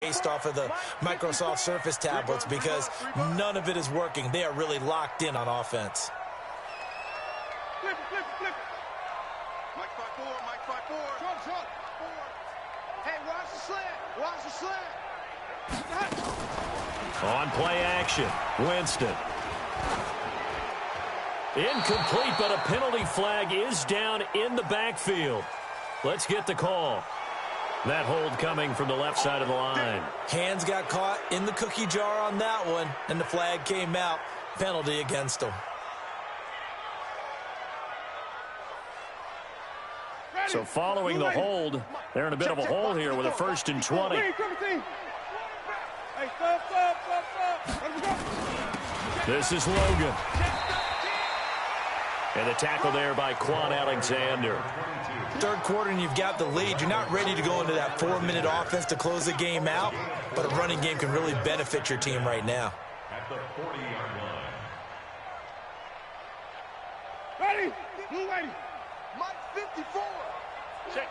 based off of the Microsoft Surface tablets because none of it is working. They are really locked in on offense. Flip it. Mike 5-4, Mike 5-4. Short. Hey, watch the slant. On play action, Winston. Incomplete, but a penalty flag is down in the backfield. Let's get the call. That hold coming from the left side of the line. Hands got caught in the cookie jar on that one, and the flag came out. Penalty against them. So following the hold, they're in a bit of a hole here with a 1st and 20. This is Logan. And the tackle there by Quan Alexander. Third quarter and you've got the lead. You're not ready to go into that 4-minute offense to close the game out, but a running game can really benefit your team right now. At the 40-yard line. Ready. Mike 54. Check.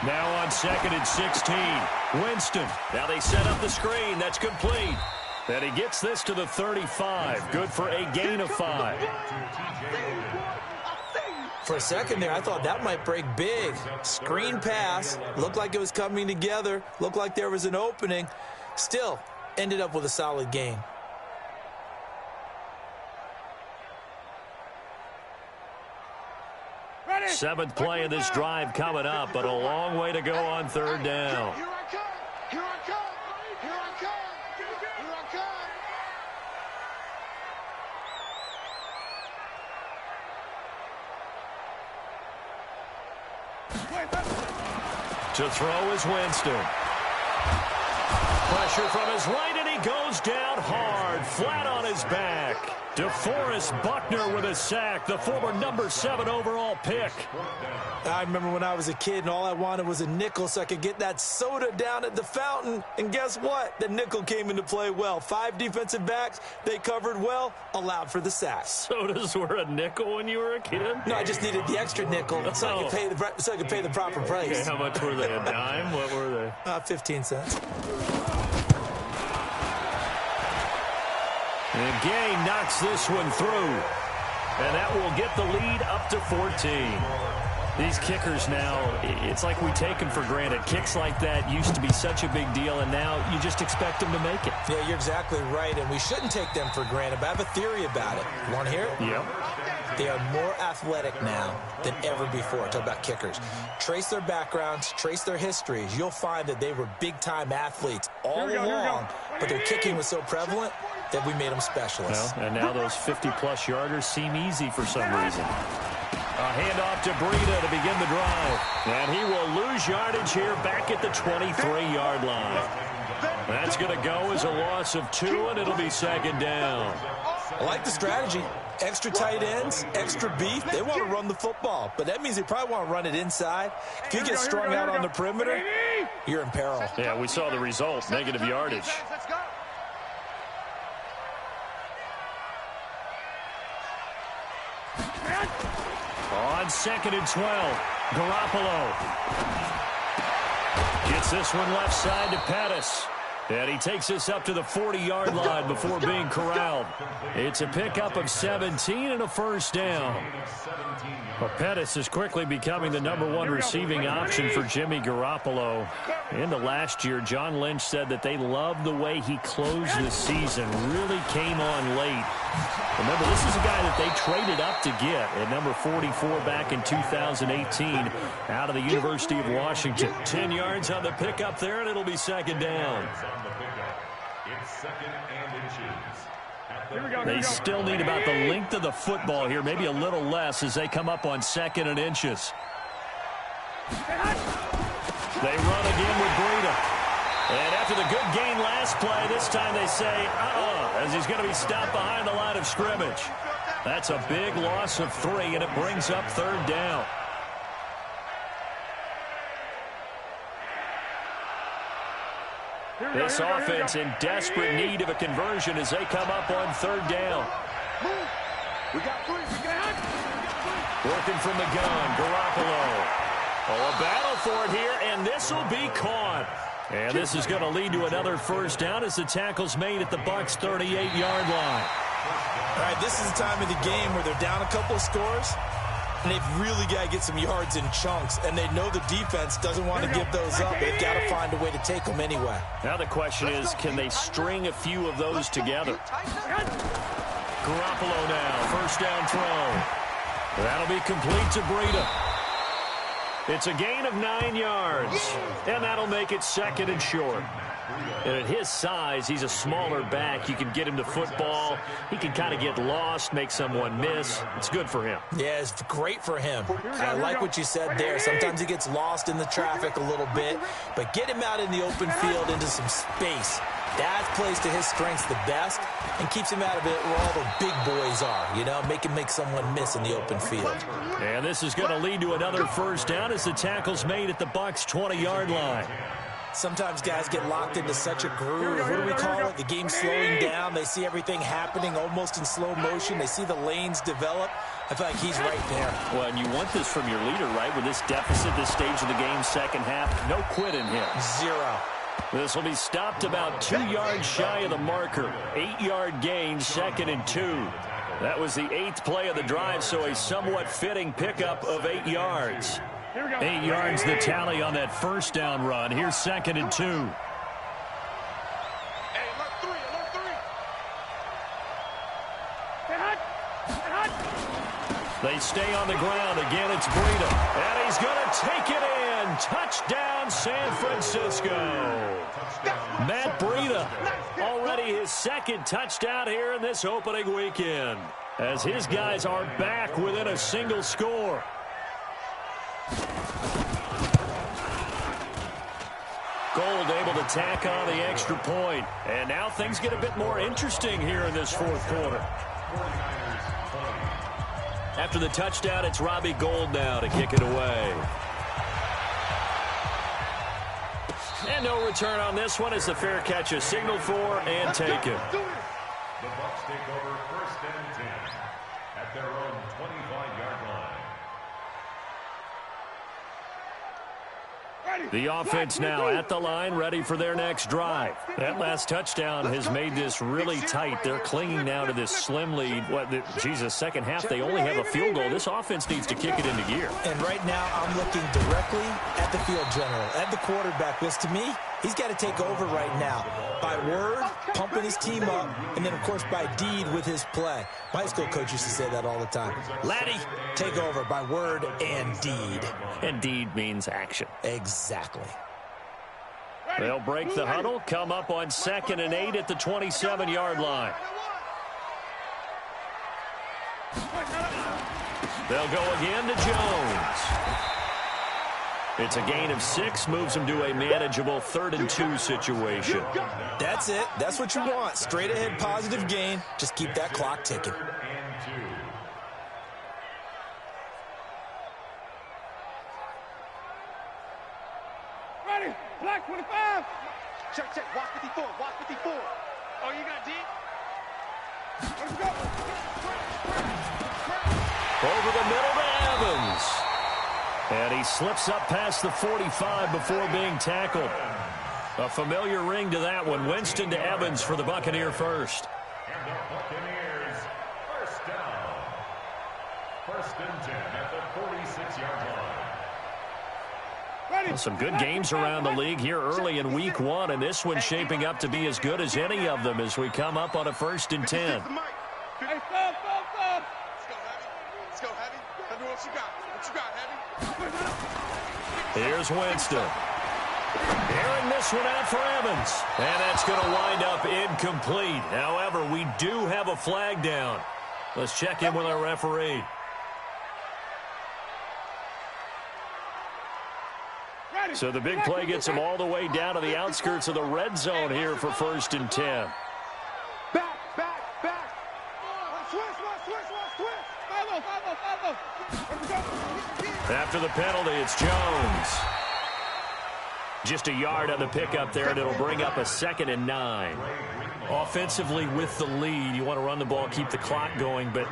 Now on 2nd and 16. Winston. Now they set up the screen. That's complete. And he gets this to the 35. Good for a gain of 5. For a second there, I thought that might break big. Screen pass. Looked like it was coming together. Looked like there was an opening. Still, ended up with a solid gain. Seventh play of this drive coming up, but a long way to go on 3rd down. Here I come. To throw is Winston. Pressure from his right, and he goes down hard, flat on his back. DeForest Buckner with a sack, the former number 7 overall pick. I remember when I was a kid and all I wanted was a nickel so I could get that soda down at the fountain. And guess what? The nickel came into play well. 5 defensive backs, they covered well, allowed for the sack. Sodas were a nickel when you were a kid? No, I just needed the extra nickel so I could pay the proper price. Okay, how much were they? A dime? What were they? 15 cents. And Gay knocks this one through. And that will get the lead up to 14. These kickers now, it's like we take them for granted. Kicks like that used to be such a big deal, and now you just expect them to make it. Yeah, you're exactly right, and we shouldn't take them for granted, but I have a theory about it. You want to hear it? Yep. They are more athletic now than ever before. Talk about kickers. Trace their backgrounds, trace their histories. You'll find that they were big-time athletes all along, but their kicking was so prevalent that we made them specialists. Well, and now those 50-plus yarders seem easy for some reason. A handoff to Breida to begin the drive. And he will lose yardage here back at the 23-yard line. That's going to go as a loss of 2, and it'll be 2nd down. I like the strategy. Extra tight ends, extra beef. They want to run the football, but that means they probably want to run it inside. If you get strung out on the perimeter, you're in peril. Yeah, we saw the result, negative yardage. On 2nd and 12, Garoppolo gets this one left side to Pettis. And he takes this up to the 40-yard line before being corralled. It's a pickup of 17 and a 1st down. But Pettis is quickly becoming the number 1 receiving option for Jimmy Garoppolo. Into last year, John Lynch said that they loved the way he closed the season, really came on late. Remember, this is a guy that they traded up to get at number 44 back in 2018 out of the University of Washington. 10 yards on the pickup there, and it'll be 2nd down. They still need about the length of the football here, maybe a little less as they come up on 2nd and inches. They run again with Breida. And after the good gain last play, this time they say, as he's going to be stopped behind the line of scrimmage. That's a big loss of 3, and it brings up 3rd down. This offense in desperate need of a conversion as they come up on 3rd down. Working from the gun, Garoppolo. Oh, a battle for it here, and this will be caught. And this is going to lead to another first down as the tackle's made at the Bucs' 38-yard line. All right, this is the time of the game where they're down a couple of scores, and they've really got to get some yards in chunks, and they know the defense doesn't want to give those up. They've got to find a way to take them anyway. Now the question is, can they string a few of those together? Garoppolo now, first down throw. That'll be complete to Breida. It's a gain of 9 yards, and that'll make it second and short. And at his size, he's a smaller back. You can get him to football. He can kind of get lost, make someone miss. It's good for him. Yeah, it's great for him. I like what you said there. Sometimes he gets lost in the traffic a little bit, but get him out in the open field into some space. That plays to his strengths the best and keeps him out of it where all the big boys are, you know, make someone miss in the open field. And this is going to lead to another first down as the tackle's made at the Bucs' 20-yard line. Sometimes guys get locked into such a groove. What do we call it? The game's slowing down. They see everything happening almost in slow motion. They see the lanes develop. I feel like he's right there. Well, and you want this from your leader, right? With this deficit, this stage of the game, second half, no quit in him. 0. This will be stopped about 2 yards shy of the marker. 8-yard gain, 2nd and 2. That was the 8th play of the drive, so a somewhat fitting pickup of 8 yards. 8 yards the tally on that first down run. Here's 2nd and 2. Hey, alert 3, alert 3. They stay on the ground. Again, it's Breida. And he's going to take it in. Touchdown, San Francisco. Matt Breida, already his second touchdown here in this opening weekend, as his guys are back within a single score. Gold able to tack on the extra point. And now things get a bit more interesting here in this fourth quarter. After the touchdown, it's Robbie Gould now to kick it away. And no return on this one as the fair catch is signaled for and taken. The Bucs take over 1st and 10 at their own 25-yard line. The offense now at the line, ready for their next drive. That last touchdown has made this really tight. They're clinging now to this slim lead. Second half, they only have a field goal. This offense needs to kick it into gear. And right now, I'm looking directly at the field general, at the quarterback, because to me, he's got to take over right now. By word, pumping his team up, and then, of course, by deed with his play. My high school coach used to say that all the time. Laddie, take over by word and deed. And deed means action. Exactly. They'll break the huddle, come up on 2nd and 8 at the 27-yard line. They'll go again to Jones. It's a gain of 6, moves them to a manageable 3rd and 2 situation. That's it. That's what you want. Straight ahead positive gain. Just keep that clock ticking. Ready, black 25. Check, watch 54, watch 54. Oh, you got deep? Let's go. Over the middle to Evans. And he slips up past the 45 before being tackled. A familiar ring to that one. Winston to Evans for the Buccaneer first. And the Buccaneers, first down. 1st and 10 at the 46-yard line. Some good games around the league here early in week 1, and this one's shaping up to be as good as any of them as we come up on a 1st and 10. Hey, stop. Let's go, Heavy. Let's go, Heavy. Heavy, what you got? What you got, Heavy? Here's Winston. Airing this one out for Evans. And that's going to wind up incomplete. However, we do have a flag down. Let's check in with our referee. So the big play gets him all the way down to the outskirts of the red zone here for 1st and 10. Back. Switch. After the penalty, it's Jones. Just a yard on the pickup there, and it'll bring up a 2nd and 9. Offensively with the lead, you want to run the ball, keep the clock going, but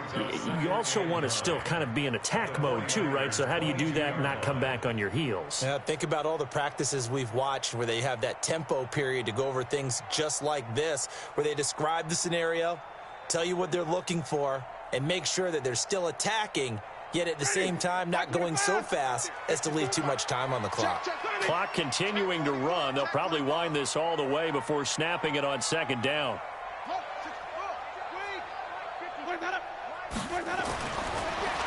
you also want to still kind of be in attack mode too, right? So how do you do that and not come back on your heels? Yeah, think about all the practices we've watched where they have that tempo period to go over things just like this, where they describe the scenario, tell you what they're looking for, and make sure that they're still attacking, yet at the same time not going so fast as to leave too much time on the clock. Clock continuing to run. They'll probably wind this all the way before snapping it on second down.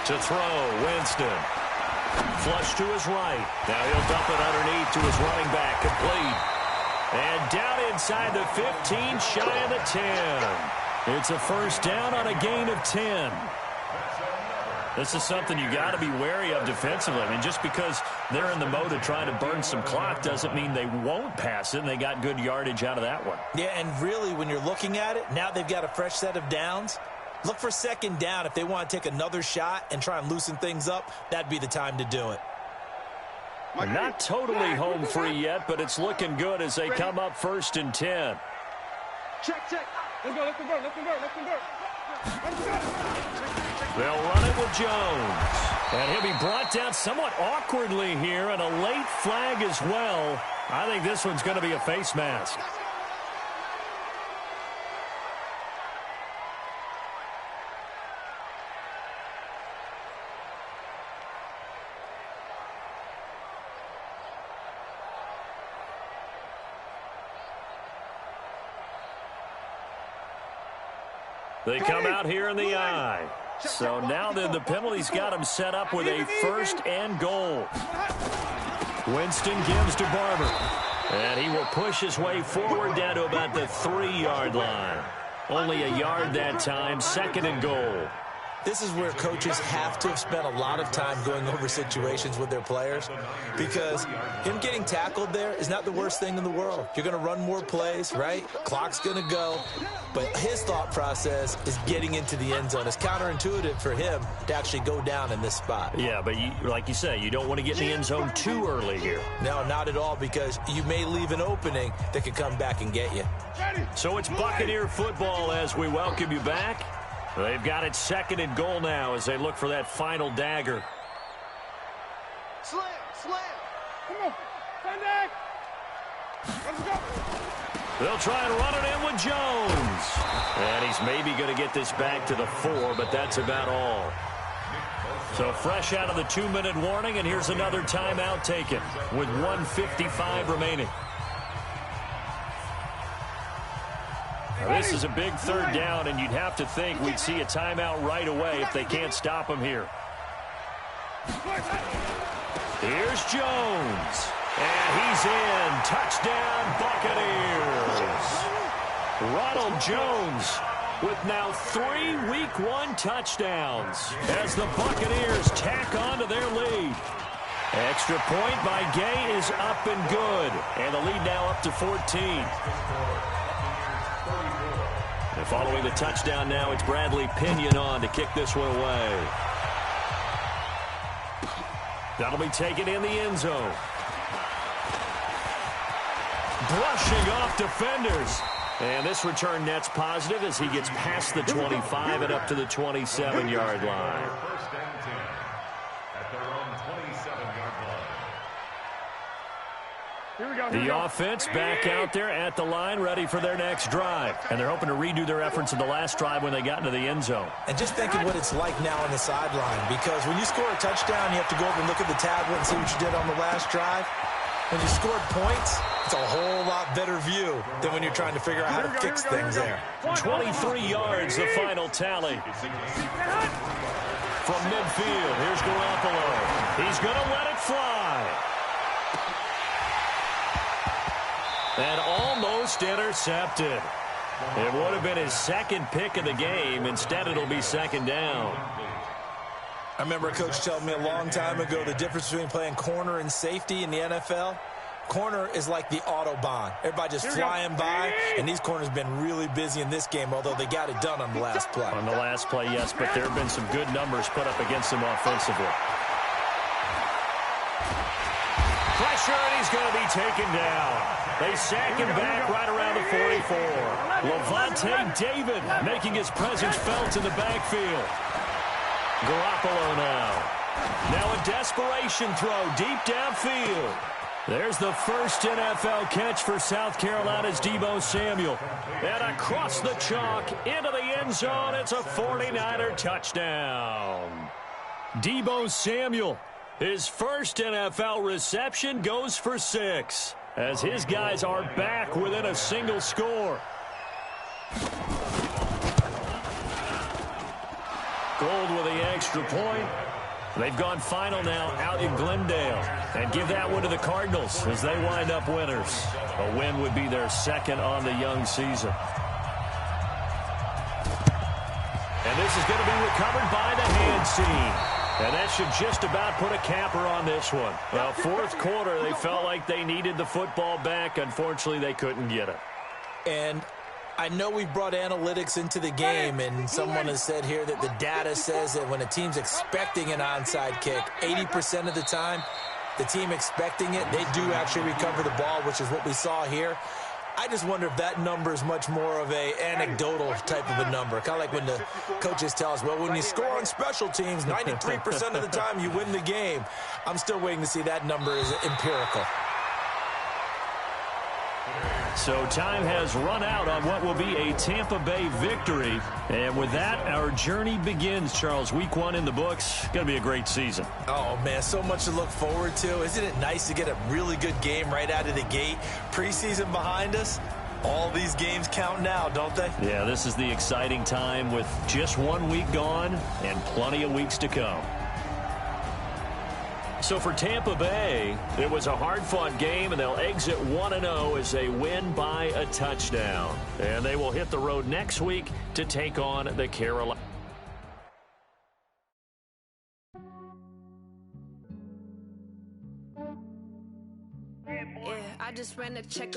To throw, Winston. Flush to his right. Now he'll dump it underneath to his running back. Complete. And down inside the 15, shy of the 10. It's a first down on a gain of 10. This is something you got to be wary of defensively. I mean, just because they're in the mode of trying to burn some clock doesn't mean they won't pass it, and they got good yardage out of that one. Yeah, and really, when you're looking at it, now they've got a fresh set of downs. Look for second down. If they want to take another shot and try and loosen things up, that'd be the time to do it. Not totally home free yet, but it's looking good as they come up first and 10. Check. Let's go. They'll run it with Jones. And he'll be brought down somewhat awkwardly here, and a late flag as well. I think this one's going to be a face mask. They come out here in the eye. So now then the penalty's got him set up with a first and goal. Winston gives to Barber. And he will push his way forward down to about the 3-yard line. Only a yard that time, second and goal. This is where coaches have to have spent a lot of time going over situations with their players, because him getting tackled there is not the worst thing in the world. You're going to run more plays, right? Clock's going to go. But his thought process is getting into the end zone. It's counterintuitive for him to actually go down in this spot. Yeah, but like you say, you don't want to get in the end zone too early here. No, not at all, because you may leave an opening that could come back and get you. So it's Buccaneer football as we welcome you back. They've got it second and goal now as they look for that final dagger. Slam. Come on. Sunday. Let's go. They'll try and run it in with Jones. And he's maybe going to get this back to the 4, but that's about all. So fresh out of the 2-minute warning, and here's another timeout taken with 1:55 remaining. Now, this is a big third down, and you'd have to think we'd see a timeout right away if they can't stop him here. Here's Jones. And he's in. Touchdown, Buccaneers. Ronald Jones with now 3 Week 1 touchdowns as the Buccaneers tack on to their lead. Extra point by Gay is up and good. And the lead now up to 14. And following the touchdown now, it's Bradley Pinion on to kick this one away. That'll be taken in the end zone. Brushing off defenders. And this return net's positive as he gets past the 25 and up to the 27-yard line. First and 10 at their own 27-yard line. The offense back out there at the line, ready for their next drive. And they're hoping to redo their efforts in the last drive when they got into the end zone. And just think of what it's like now on the sideline, because when you score a touchdown, you have to go over and look at the tablet and see what you did on the last drive. When you scored points, it's a whole lot better view than when you're trying to figure out how to fix things there. 23 yards, the final tally. From midfield, here's Garoppolo. He's going to let it fly. And almost intercepted. It would have been his second pick of the game. Instead, it'll be second down. I remember a coach telling me a long time ago the difference between playing corner and safety in the NFL. Corner is like the Autobahn. Everybody just flying by, and these corners have been really busy in this game, although they got it done on the last play. On the last play, yes, but there have been some good numbers put up against them offensively. pressure, and he's going to be taken down. They sack him back right around the 44. Levante David making his presence felt in the backfield. Garoppolo now. Now a desperation throw deep downfield. There's the first NFL catch for South Carolina's Deebo Samuel. And across the chalk into the end zone, it's a 49er touchdown. Deebo Samuel, his first NFL reception, goes for 6 as his guys are back within a single score. Gold with the extra point. They've gone final now out in Glendale and give that one to the Cardinals as they wind up winners. A win would be their second on the young season. And this is going to be recovered by the hands team. And that should just about put a capper on this one. Well, fourth quarter, they felt like they needed the football back. Unfortunately, they couldn't get it. And I know we've brought analytics into the game, and someone has said here that the data says that when a team's expecting an onside kick, 80% of the time, the team expecting it, they do actually recover the ball, which is what we saw here. I just wonder if that number is much more of a anecdotal type of a number. Kind of like when the coaches tell us, well, when you score on special teams, 93% of the time you win the game. I'm still waiting to see that number is empirical. So time has run out on what will be a Tampa Bay victory. And with that, our journey begins, Charles. Week 1 in the books. Going to be a great season. Oh, man, so much to look forward to. Isn't it nice to get a really good game right out of the gate? Preseason behind us. All these games count now, don't they? Yeah, this is the exciting time with just 1 week gone and plenty of weeks to come. So for Tampa Bay, it was a hard-fought game, and they'll exit 1-0 as they win by a touchdown. And they will hit the road next week to take on the Carolina. Yeah, I just ran a check.